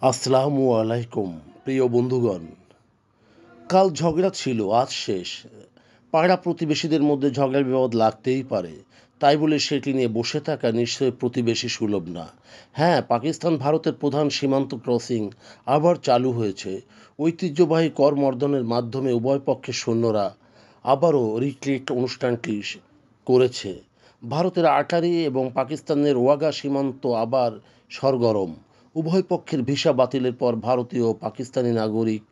আসসালামু আলাইকুম প্রিয় বন্ধুগণ। কাল ঝগড়া ছিল, আজ শেষ। পাড়া প্রতিবেশীদের মধ্যে ঝগড়া বিবাদ লাগতেই পারে, তাই বলে সেটি নিয়ে বসে থাকা নিশ্চয়ই প্রতিবেশী সুলভ না। হ্যাঁ, পাকিস্তান ভারতের প্রধান সীমান্ত ক্রসিং আবার চালু হয়েছে। ঐতিহ্যবাহী করমর্দনের মাধ্যমে উভয় পক্ষের সৈন্যরা আবারও রিট্রিট অনুষ্ঠানটি করেছে। ভারতের আটারি এবং পাকিস্তানের ওয়াগা সীমান্ত আবার সরগরম। উভয় পক্ষের ভিসা বাতিলের পর ভারতীয় ও পাকিস্তানি নাগরিক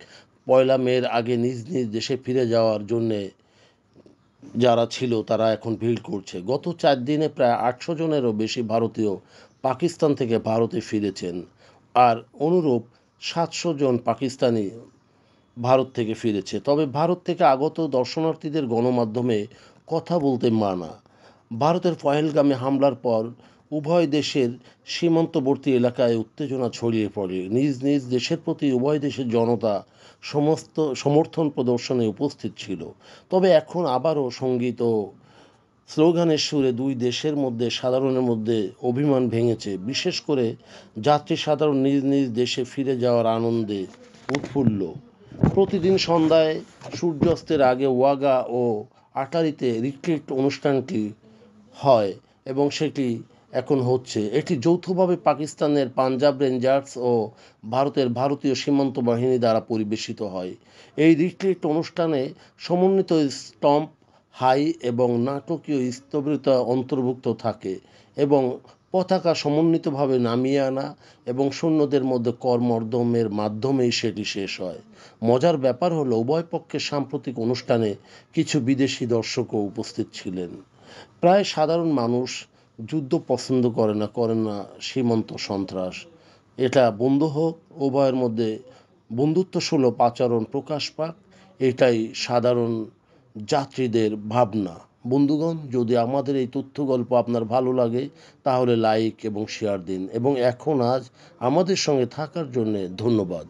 ১লা মের আগে নিজ নিজ দেশে ফিরে যাওয়ার জন্যে যারা ছিল তারা এখন ভিড় করছে। গত ৪ দিনে প্রায় ৮০০ জনেরও বেশি ভারতীয় পাকিস্তান থেকে ভারতে ফিরেছেন। আর অনুরূপ ৭০০ জন পাকিস্তানি ভারত থেকে ফিরেছে। তবে ভারত থেকে আগত দর্শনার্থীদের গণমাধ্যমে কথা বলতে মানা। ভারতের পহেলগামে হামলার পর উভয় দেশের সীমান্তবর্তী এলাকায় উত্তেজনা ছড়িয়ে পড়ে। নিজ নিজ দেশের প্রতি উভয় দেশের জনতা সমস্ত সমর্থন প্রদর্শনে উপস্থিত ছিল। তবে এখন আবারও সঙ্গীত ও স্লোগানের সুরে দুই দেশের মধ্যে সাধারণের মধ্যে অভিমান ভেঙেছে। বিশেষ করে যাত্রী সাধারণ নিজ নিজ দেশে ফিরে যাওয়ার আনন্দে উৎফুল্ল। প্রতিদিন সন্ধ্যায় সূর্যাস্তের আগে ওয়াগা ও আটারিতে রিট্রিট অনুষ্ঠানটি হয় এবং সেটি এখন হচ্ছে। এটি যৌথভাবে পাকিস্তানের পাঞ্জাব রেঞ্জার্স ও ভারতের ভারতীয় সীমান্ত বাহিনী দ্বারা পরিবেশিত হয়। এই রিট্রিট অনুষ্ঠানে সমন্বিত স্টম্প, হাই এবং নাটকীয় স্থবিরতা অন্তর্ভুক্ত থাকে এবং পতাকা সমন্বিতভাবে নামিয়ে আনা এবং সৈন্যদের মধ্যে করমর্দনের মাধ্যমেই সেটি শেষ হয়। মজার ব্যাপার হলো উভয় পক্ষের সাম্প্রতিক অনুষ্ঠানে কিছু বিদেশি দর্শকও উপস্থিত ছিলেন। প্রায় সাধারণ মানুষ যুদ্ধ পছন্দ করে না সীমান্ত সন্ত্রাস। এটা বন্ধ হোক, উভয়ের মধ্যে বন্ধুত্বসুলভ আচরণ প্রকাশ পাক, এটাই সাধারণ যাত্রীদের ভাবনা। বন্ধুগণ, যদি আমাদের এই তথ্য গল্প আপনার ভালো লাগে তাহলে লাইক এবং শেয়ার দিন এবং আজ আমাদের সঙ্গে থাকার জন্যে ধন্যবাদ।